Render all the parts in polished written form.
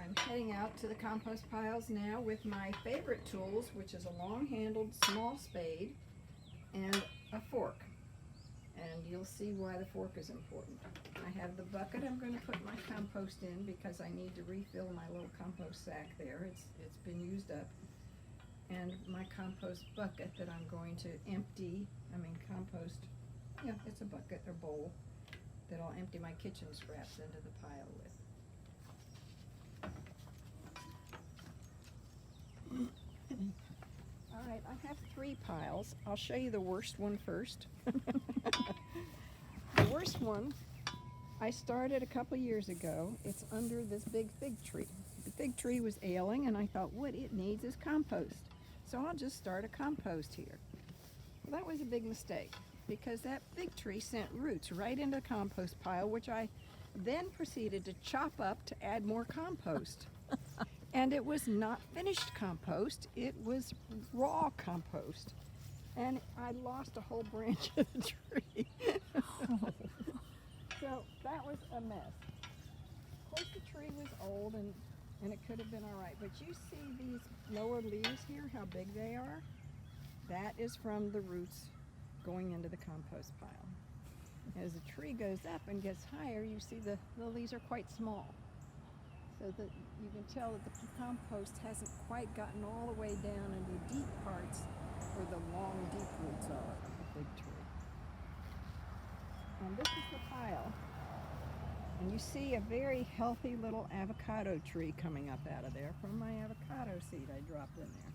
I'm heading out to the compost piles now with my favorite tools, which is a long-handled small spade and a fork. And you'll see why the fork is important. I have the bucket I'm going to put my compost in because I need to refill my little compost sack there. It's been used up. And my compost bucket that I'm going to compost, it's a bucket or bowl that I'll empty my kitchen scraps into the pile with. All right, I have 3 piles. I'll show you the worst one first. The worst one, I started a couple years ago. It's under this big fig tree. The fig tree was ailing, and I thought what it needs is compost. So I'll just start a compost here. Well, that was a big mistake because that fig tree sent roots right into the compost pile, which I then proceeded to chop up to add more compost. And it was not finished compost, it was raw compost. And I lost a whole branch of the tree. So that was a mess. Of course the tree was old and it could have been all right, but you see these lower leaves here, how big they are? That is from the roots going into the compost pile. As the tree goes up and gets higher, you see the leaves are quite small. So that you can tell that the compost hasn't quite gotten all the way down into the deep parts where the long, deep roots are of the big tree. And this is the pile. And you see a very healthy little avocado tree coming up out of there from my avocado seed I dropped in there.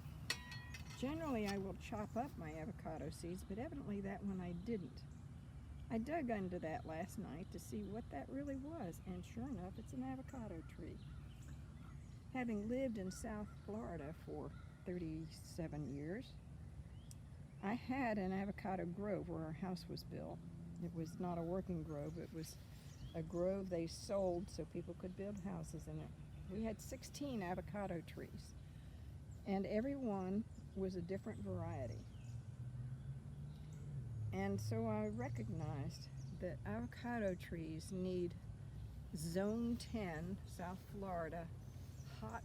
Generally, I will chop up my avocado seeds, but evidently that one I didn't. I dug into that last night to see what that really was, and sure enough, it's an avocado tree. Having lived in South Florida for 37 years, I had an avocado grove where our house was built. It was not a working grove, it was a grove they sold so people could build houses in it. We had 16 avocado trees, and every one was a different variety. And so I recognized that avocado trees need Zone 10, South Florida, hot,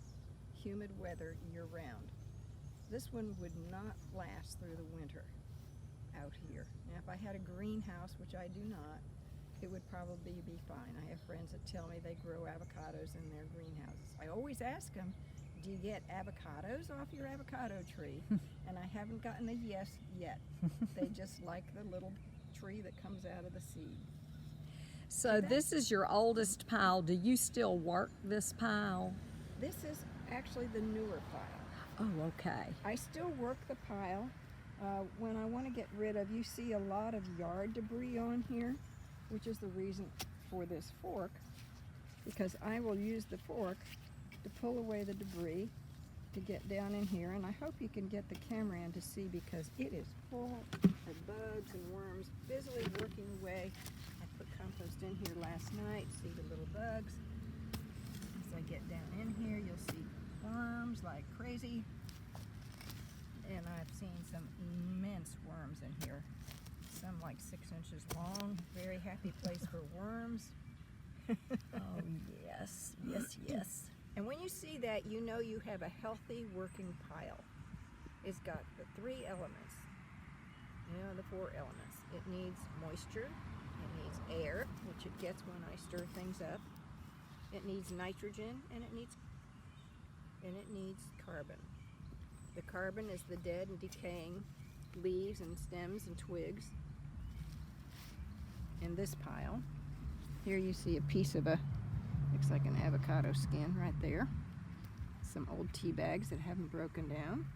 humid weather year-round. This one would not last through the winter out here. Now, if I had a greenhouse, which I do not, it would probably be fine. I have friends that tell me they grow avocados in their greenhouses. I always ask them, do you get avocados off your avocado tree? And I haven't gotten a yes yet. They just like the little tree that comes out of the seed. So this is your oldest pile. Do you still work this pile? This is actually the newer pile. Oh, okay. I still work the pile. When I want to get rid of, you see a lot of yard debris on here, which is the reason for this fork, because I will use the fork to pull away the debris to get down in here, and I hope you can get the camera in to see because it is full of bugs and worms busily working away. I put compost in here last night. See the little bugs. As I get down in here, you'll see worms like crazy, and I've seen some immense worms in here, some like 6 inches long. Very happy place for worms. Oh yes, yes, yes. And when you see that, you know you have a healthy working pile. It's got the 3 elements, the 4 elements. It needs moisture, it needs air, which it gets when I stir things up. It needs nitrogen, and it needs carbon. The carbon is the dead and decaying leaves and stems and twigs in this pile. Here you see a piece of looks like an avocado skin right there. Some old tea bags that haven't broken down.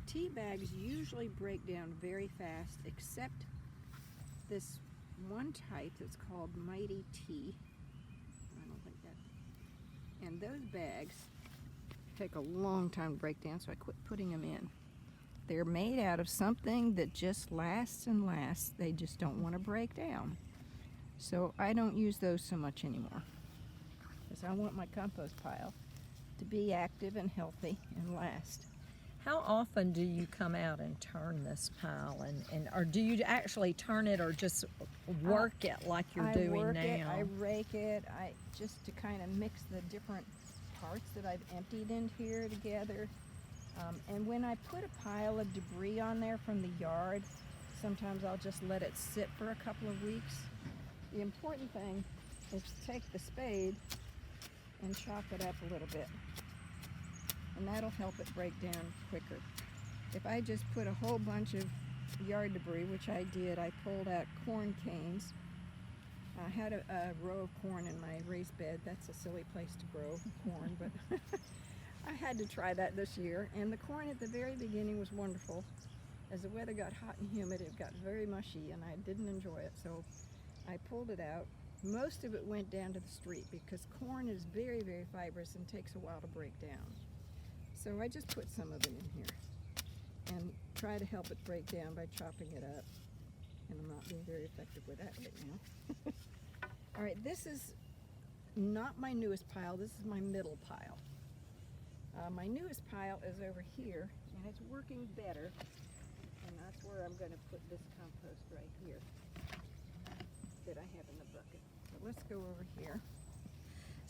Tea bags usually break down very fast, except this one type that's called Mighty Tea. I don't think that. And those bags take a long time to break down, so I quit putting them in. They're made out of something that just lasts and lasts. They just don't want to break down. So I don't use those so much anymore, because I want my compost pile to be active and healthy and last. How often do you come out and turn this pile, or do you actually turn it or just work it like you're doing I work now? it, I rake it, just to kind of mix the different parts that I've emptied in here together. And when I put a pile of debris on there from the yard, sometimes I'll just let it sit for a couple of weeks. The important thing is to take the spade and chop it up a little bit. And that'll help it break down quicker. If I just put a whole bunch of yard debris, which I did, I pulled out corn canes. I had a row of corn in my raised bed. That's a silly place to grow corn, but I had to try that this year. And the corn at the very beginning was wonderful. As the weather got hot and humid, it got very mushy and I didn't enjoy it. So I pulled it out. Most of it went down to the street because corn is very, very fibrous and takes a while to break down. So I just put some of it in here and try to help it break down by chopping it up. And I'm not being very effective with that right now. All right, this is not my newest pile. This is my middle pile. My newest pile is over here, and it's working better. And that's where I'm going to put this compost right here that I have in the bucket. So let's go over here.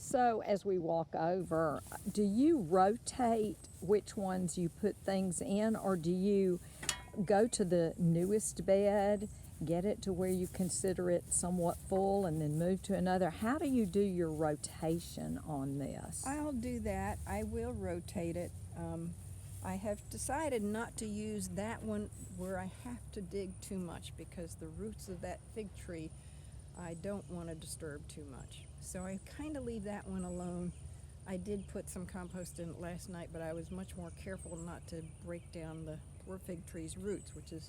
So as we walk over, do you rotate which ones you put things in, or do you go to the newest bed, get it to where you consider it somewhat full, and then move to another? How do you do your rotation on this? I'll do that. I will rotate it. I have decided not to use that one where I have to dig too much because the roots of that fig tree I don't want to disturb too much. So I kind of leave that one alone. I did put some compost in it last night, but I was much more careful not to break down the poor fig tree's roots, which is,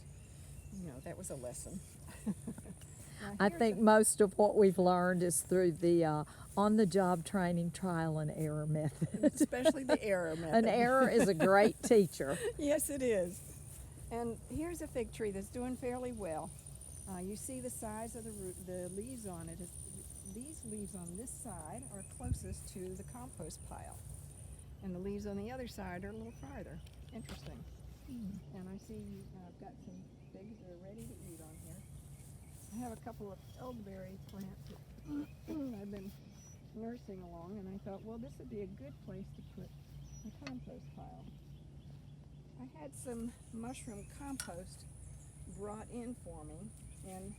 that was a lesson. I think most of what we've learned is through the on-the-job training, trial and error method. Especially the error method. An error is a great teacher. Yes, it is. And here's a fig tree that's doing fairly well. You see the size of the leaves on it. These leaves on this side are closest to the compost pile. And the leaves on the other side are a little farther. Interesting. And I see I've got some figs that are ready to eat on here. I have a couple of elderberry plants that I've been nursing along, and I thought, well, this would be a good place to put a compost pile. I had some mushroom compost brought in for me, and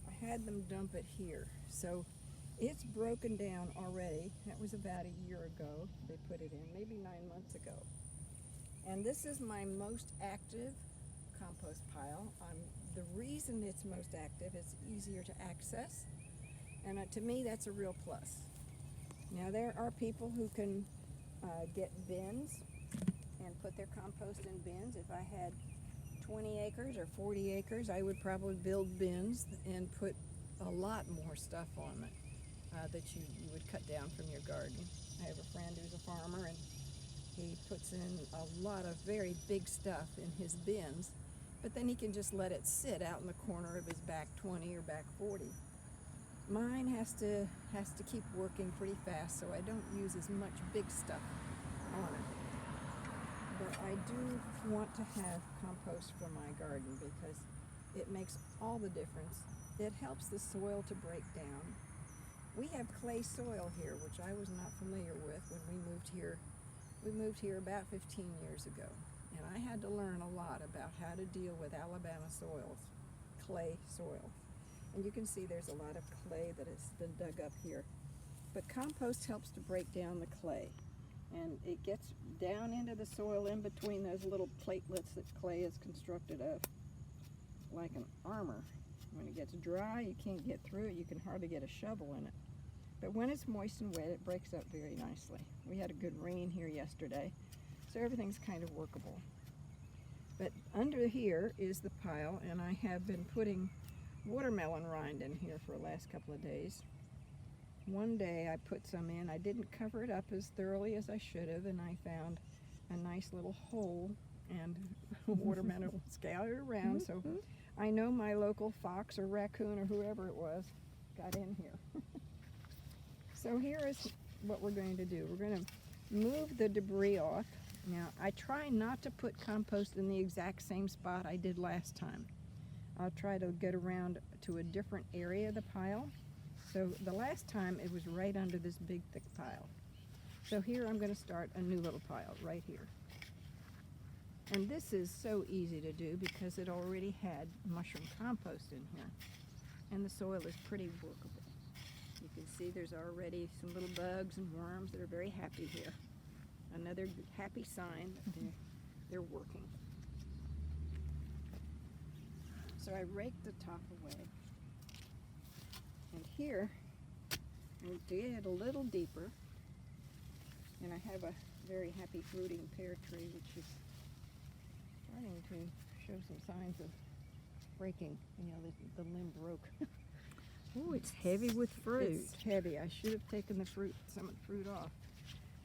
I had them dump it here. So it's broken down already. That was about a year ago they put it in, maybe 9 months ago. And this is my most active compost pile. The reason it's most active is easier to access, and to me that's a real plus. Now there are people who can get bins and put their compost in bins. If I had 20 acres or 40 acres, I would probably build bins and put a lot more stuff on it that you would cut down from your garden. I have a friend who's a farmer, and he puts in a lot of very big stuff in his bins, but then he can just let it sit out in the corner of his back 20 or back 40. Mine has to keep working pretty fast, so I don't use as much big stuff on it. But I do want to have compost for my garden because it makes all the difference. It helps the soil to break down. We have clay soil here, which I was not familiar with when we moved here. We moved here about 15 years ago, and I had to learn a lot about how to deal with Alabama soils, clay soil. And you can see there's a lot of clay that has been dug up here. But compost helps to break down the clay, and it gets down into the soil in between those little platelets that clay is constructed of, like an armor. When it gets dry, you can't get through it. You can hardly get a shovel in it. But when it's moist and wet, it breaks up very nicely. We had a good rain here yesterday, so everything's kind of workable. But under here is the pile, and I have been putting watermelon rind in here for the last couple of days. One day I put some in. I didn't cover it up as thoroughly as I should have, and I found a nice little hole and watermelon scattered around. So I know my local fox or raccoon or whoever it was got in here. So here is what we're going to do. We're going to move the debris off Now, I try not to put compost in the exact same spot I did last time. I'll try to get around to a different area of the pile. So the last time it was right under this big thick pile. So here I'm going to start a new little pile right here. And this is so easy to do because it already had mushroom compost in here. And the soil is pretty workable. You can see there's already some little bugs and worms that are very happy here. Another happy sign that they're working. So I raked the top away. And here, we'll dig it a little deeper. And I have a very happy fruiting pear tree, which is starting to show some signs of breaking. You know, the limb broke. Oh, it's heavy with fruit. It's heavy. I should have taken some of the fruit off.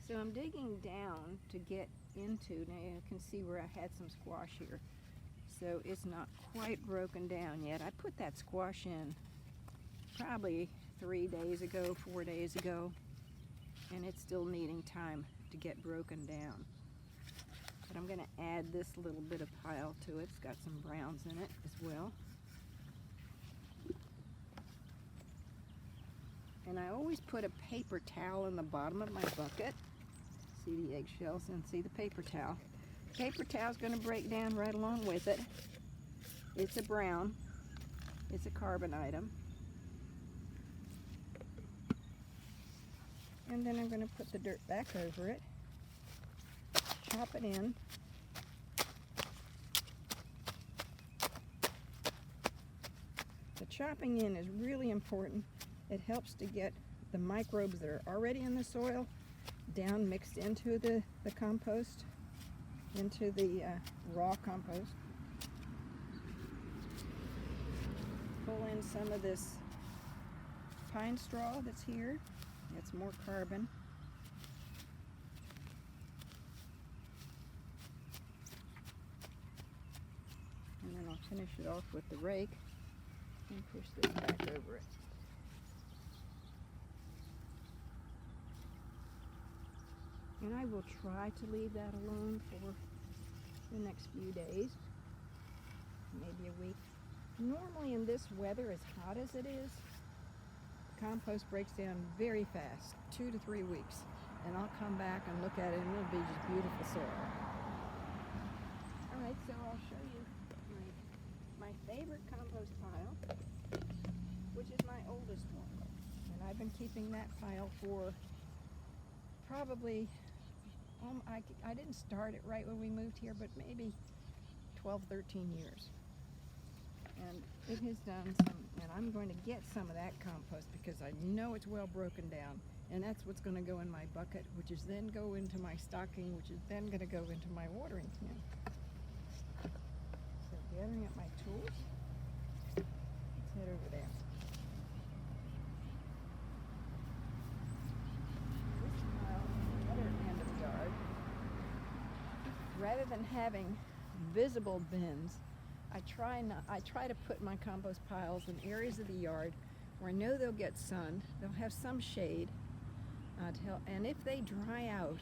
So I'm digging down to get into, now you can see where I had some squash here. So it's not quite broken down yet. I put that squash in probably 3 days ago, 4 days ago, and it's still needing time to get broken down. But I'm going to add this little bit of pile to it. It's got some browns in it as well. And I always put a paper towel in the bottom of my bucket. See the eggshells and see the paper towel. Paper towel is going to break down right along with it. It's a brown. It's a carbon item. And then I'm going to put the dirt back over it. Chop it in. The chopping in is really important. It helps to get the microbes that are already in the soil down mixed into the compost, into the raw compost. Pull in some of this pine straw that's here. That's more carbon. And then I'll finish it off with the rake and push this back over it. And I will try to leave that alone for the next few days, maybe a week. Normally in this weather, as hot as it is, the compost breaks down very fast, 2 to 3 weeks. And I'll come back and look at it and it'll be just beautiful soil. All right, so I'll show you my favorite compost pile, which is my oldest one. And I've been keeping that pile for probably, I didn't start it right when we moved here, but maybe 12, 13 years. And it has done some, and I'm going to get some of that compost because I know it's well broken down. And that's what's going to go in my bucket, which is then go into my stocking, which is then going to go into my watering can. So gathering up my tools, let's head over there. Rather than having visible bins, I try to put my compost piles in areas of the yard where I know they'll get sun, they'll have some shade, and if they dry out,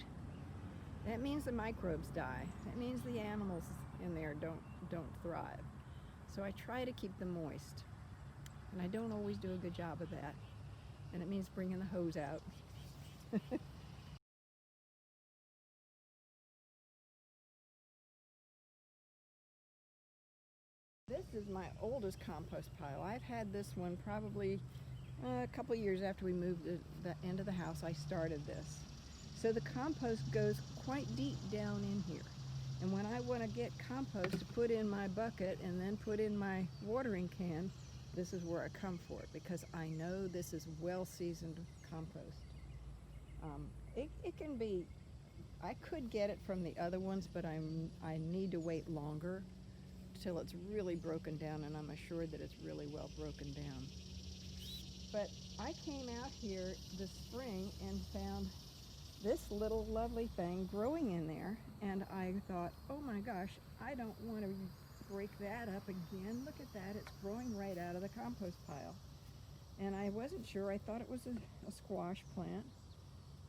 that means the microbes die. That means the animals in there don't thrive. So I try to keep them moist, and I don't always do a good job of that, and it means bringing the hose out. This is my oldest compost pile. I've had this one probably a couple years after we moved to the end of the house. I started this. So the compost goes quite deep down in here. And when I want to get compost to put in my bucket and then put in my watering can, this is where I come for it because I know this is well-seasoned compost. It can be, I could get it from the other ones, but I need to wait longer till it's really broken down and I'm assured that it's really well broken down. But I came out here this spring and found this little lovely thing growing in there, and I thought, oh my gosh, I don't want to break that up again. Look at that, it's growing right out of the compost pile. And I wasn't sure, I thought it was a squash plant.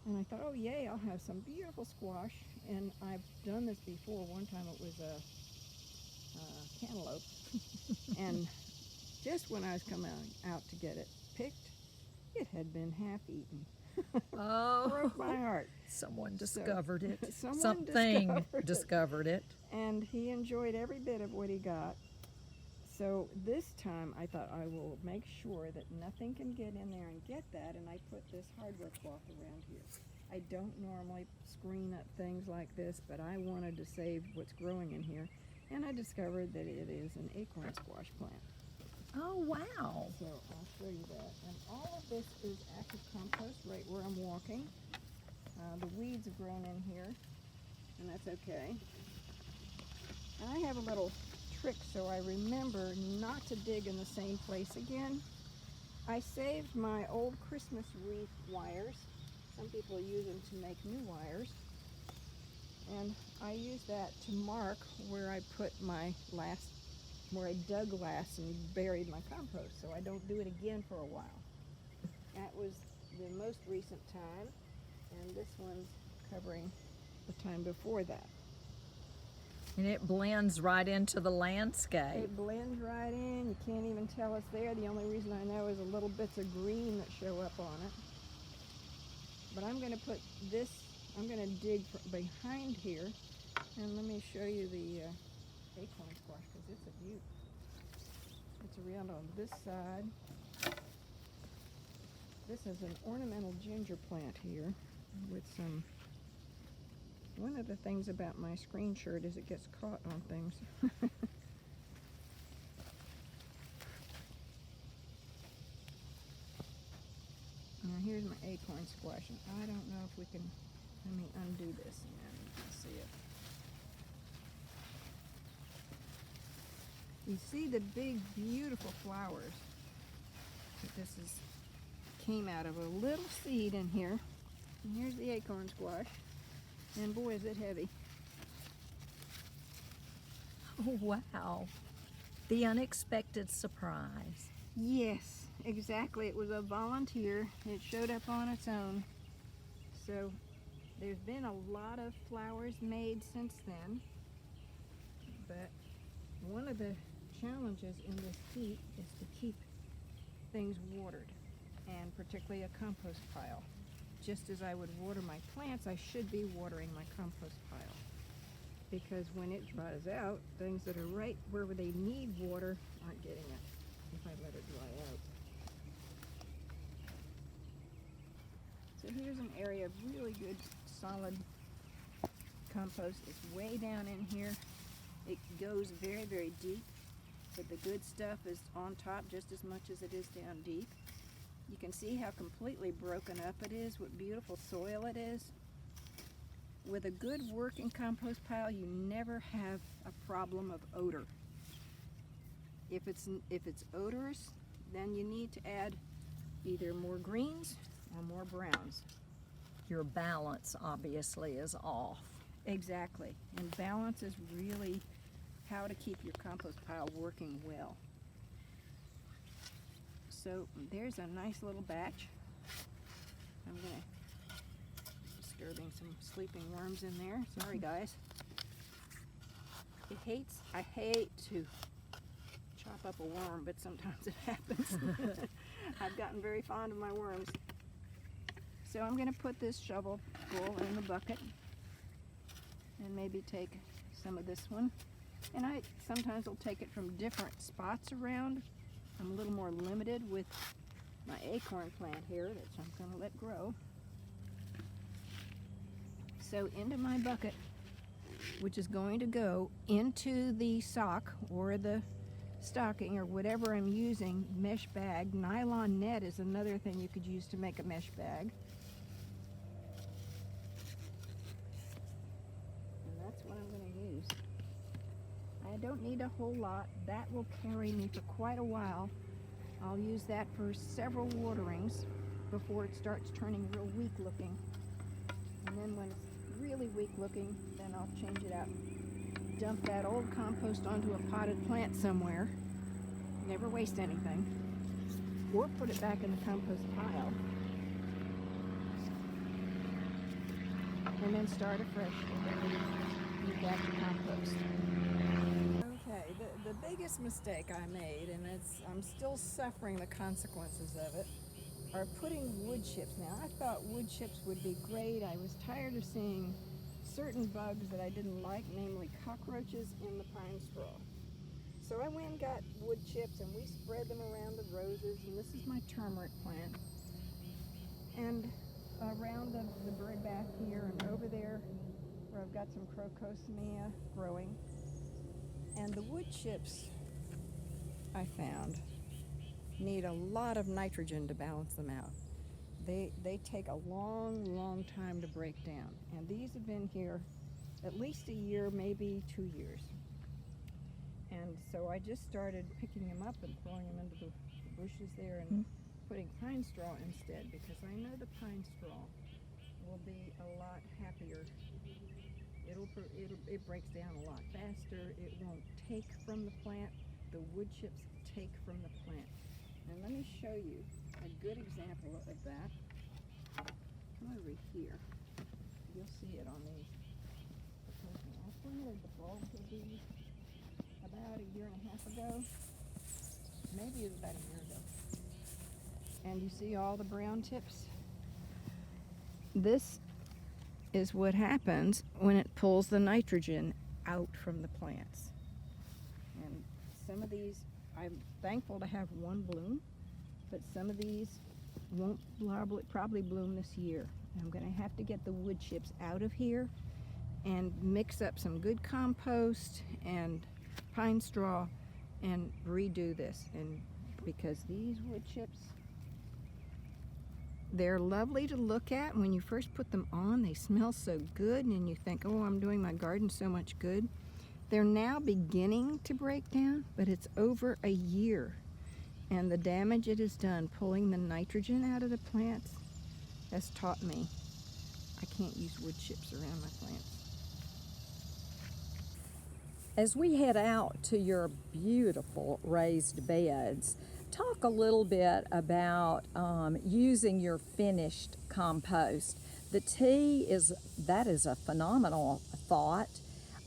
And I thought, oh yay, I'll have some beautiful squash. And I've done this before. One time it was a cantaloupe. And just when I was coming out to get it picked, it had been half eaten. Oh, Broke my heart. someone discovered it. Someone Something discovered it. And he enjoyed every bit of what he got. So this time I thought I will make sure that nothing can get in there and get that, and I put this hardware cloth around here. I don't normally screen up things like this, but I wanted to save what's growing in here, and I discovered that it is an acorn squash plant. Oh, wow. So I'll show you that. And all of this is active compost right where I'm walking. The weeds have grown in here, and that's okay. And I have a little trick so I remember not to dig in the same place again. I saved my old Christmas wreath wires. Some people use them to make new wires. And I use that to mark where I put my last, where I dug last and buried my compost, so I don't do it again for a while. That was the most recent time, and this one's covering the time before that. And it blends right into the landscape. It blends right in. You can't even tell it's there. The only reason I know is the little bits of green that show up on it. But I'm going to put this, I'm going to dig behind here, and let me show you the acorn squash, because it's a beaut. It's around on this side. This is an ornamental ginger plant here with some. One of the things about my screen shirt is it gets caught on things. Now here's my acorn squash, and I don't know if we can, let me undo this and then you can see it. You see the big beautiful flowers that this came out of a little seed in here. And here's the acorn squash. And boy, is it heavy. Oh, wow. The unexpected surprise. Yes, exactly. It was a volunteer. It showed up on its own. So there's been a lot of flowers made since then. But one of the challenges in this heat is to keep things watered, and particularly a compost pile. Just as I would water my plants, I should be watering my compost pile. Because when it dries out, things that are right where they need water aren't getting it if I let it dry out. So here's an area of really good, solid compost. It's way down in here. It goes very, very deep, but the good stuff is on top just as much as it is down deep. You can see how completely broken up it is, what beautiful soil it is. With a good working compost pile, you never have a problem of odor. If it's odorous, then you need to add either more greens or more browns. Your balance obviously is off. Exactly, and balance is really how to keep your compost pile working well. So there's a nice little batch. I'm disturbing some sleeping worms in there. Sorry guys. I hate to chop up a worm, but sometimes it happens. I've gotten very fond of my worms. So I'm going to put this shovel full in the bucket and maybe take some of this one. And I sometimes will take it from different spots around. I'm a little more limited with my acorn plant here that I'm going to let grow. So into my bucket, which is going to go into the sock or the stocking or whatever I'm using, mesh bag. Nylon net is another thing you could use to make a mesh bag. And that's what I'm going to use. I don't need a whole lot. That will carry me for quite a while. I'll use that for several waterings before it starts turning real weak looking. And then when it's really weak looking, then I'll change it out. Dump that old compost onto a potted plant somewhere. Never waste anything. Or put it back in the compost pile. and then start afresh and move back to compost. Okay, the biggest mistake I made, and I'm still suffering the consequences of it, are putting wood chips. Now, I thought wood chips would be great. I was tired of seeing certain bugs that I didn't like, namely cockroaches in the pine straw. So I went and got wood chips, and we spread them around the roses, and this is my turmeric plant. And around the bird bath here, and over there where I've got some crocosmia growing. And the wood chips, I found, need a lot of nitrogen to balance them out. They take a long time to break down. And these have been here at least a year, maybe 2 years. And so I just started picking them up and throwing them into the bushes there and putting pine straw instead, because I know the pine straw will be a lot happier. It breaks down a lot faster. It won't take from the plant. The wood chips take from the plant. And let me show you a good example of that. Come over here. You'll see it on these. I planted the bulbs of these about a year and a half ago. Maybe it was about a year ago. And you see all the brown tips? This is what happens when it pulls the nitrogen out from the plants. And some of these, I'm thankful to have one bloom, but some of these won't probably bloom this year. I'm going to have to get the wood chips out of here and mix up some good compost and pine straw and redo this. And because these wood chips, they're lovely to look at. When you first put them on, they smell so good, and you think, oh, I'm doing my garden so much good. They're now beginning to break down, but it's over a year. And the damage it has done pulling the nitrogen out of the plants has taught me I can't use wood chips around my plants. As we head out to your beautiful raised beds, talk a little bit about using your finished compost. The tea is a phenomenal thought,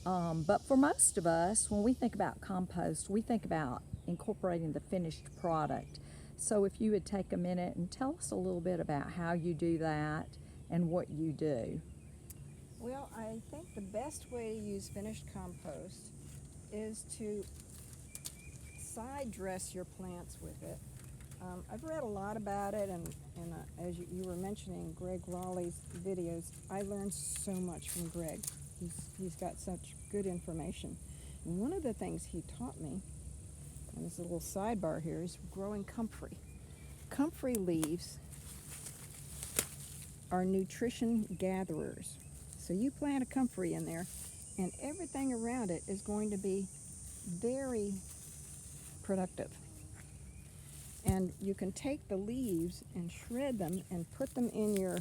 but for most of us, when we think about compost, we think about incorporating the finished product. So if you would take a minute and tell us a little bit about how you do that and what you do. Well, I think the best way to use finished compost is to side dress your plants with it. I've read a lot about it, and as you were mentioning Greg Raleigh's videos, I learned so much from Greg. He's got such good information. And one of the things he taught me, and this is a little sidebar here, is growing comfrey. Comfrey leaves are nutrition gatherers. So you plant a comfrey in there, and everything around it is going to be very productive. And you can take the leaves and shred them and put them in your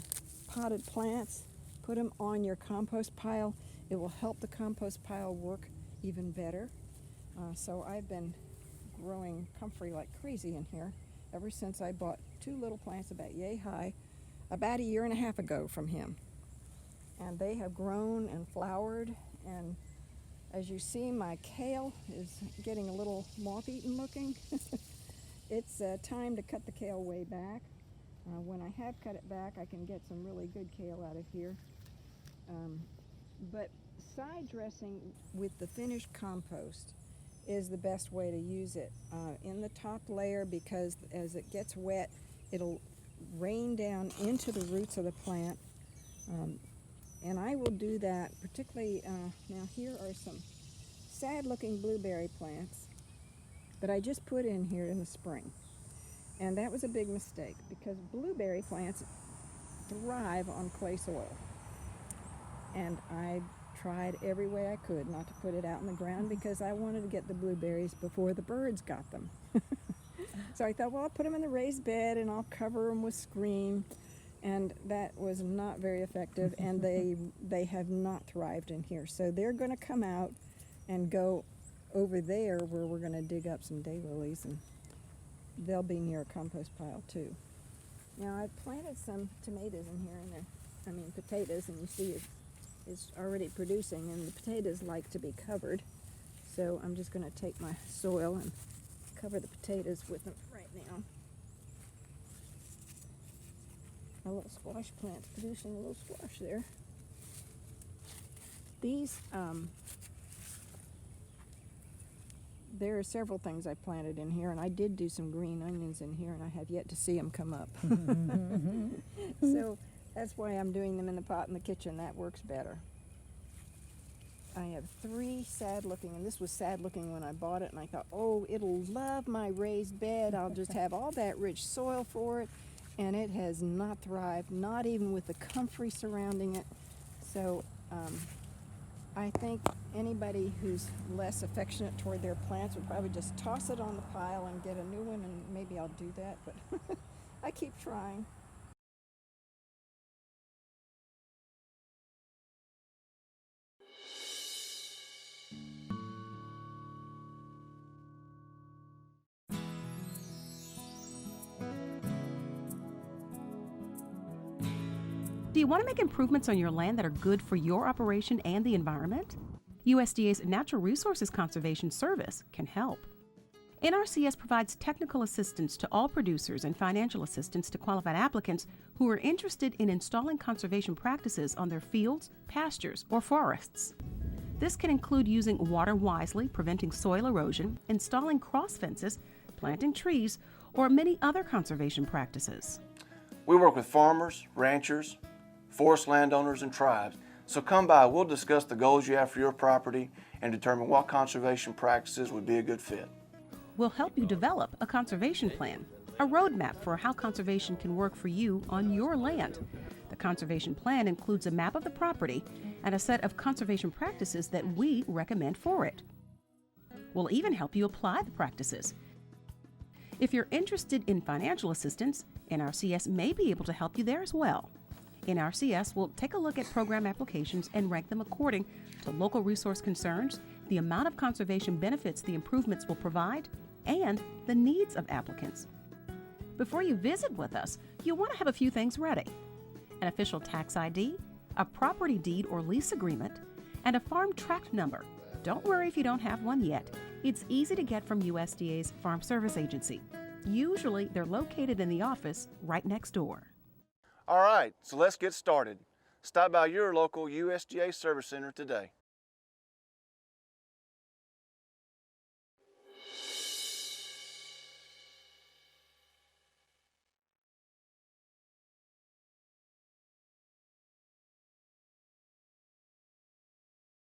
potted plants, put them on your compost pile. It will help the compost pile work even better. So I've been growing comfrey like crazy in here ever since I bought 2 little plants about yay high about a year and a half ago from him. And they have grown and flowered, and as you see, my kale is getting a little moth-eaten looking. It's time to cut the kale way back. When I have cut it back, I can get some really good kale out of here. But side dressing with the finished compost is the best way to use it. In the top layer, because as it gets wet, it'll rain down into the roots of the plant. And I will do that particularly, now here are some sad looking blueberry plants that I just put in here in the spring. And that was a big mistake, because blueberry plants thrive on clay soil. And I tried every way I could not to put it out in the ground, because I wanted to get the blueberries before the birds got them. So I thought, well, I'll put them in the raised bed and I'll cover them with screen. And that was not very effective, and they have not thrived in here. So they're going to come out and go over there where we're going to dig up some daylilies, and they'll be near a compost pile too. Now I've planted some tomatoes in here, and potatoes, and you see is already producing, and the potatoes like to be covered. So I'm just going to take my soil and cover the potatoes with them right now. My little squash plant's producing a little squash there. These, there are several things I planted in here, and I did do some green onions in here, and I have yet to see them come up. So that's why I'm doing them in the pot in the kitchen. That works better. I have 3 sad looking, and this was sad looking when I bought it, and I thought, oh, it'll love my raised bed. I'll just have all that rich soil for it, and it has not thrived, not even with the comfrey surrounding it. So I think anybody who's less affectionate toward their plants would probably just toss it on the pile and get a new one, and maybe I'll do that, but I keep trying. Do you want to make improvements on your land that are good for your operation and the environment? USDA's Natural Resources Conservation Service can help. NRCS provides technical assistance to all producers and financial assistance to qualified applicants who are interested in installing conservation practices on their fields, pastures, or forests. This can include using water wisely, preventing soil erosion, installing cross fences, planting trees, or many other conservation practices. We work with farmers, ranchers, forest landowners, and tribes. So come by, we'll discuss the goals you have for your property and determine what conservation practices would be a good fit. We'll help you develop a conservation plan, a roadmap for how conservation can work for you on your land. The conservation plan includes a map of the property and a set of conservation practices that we recommend for it. We'll even help you apply the practices. If you're interested in financial assistance, NRCS may be able to help you there as well. NRCS will take a look at program applications and rank them according to local resource concerns, the amount of conservation benefits the improvements will provide, and the needs of applicants. Before you visit with us, you'll want to have a few things ready: an official tax ID, a property deed or lease agreement, and a farm tract number. Don't worry if you don't have one yet. It's easy to get from USDA's Farm Service Agency. Usually they're located in the office right next door. All right, so let's get started. Stop by your local USDA Service Center today.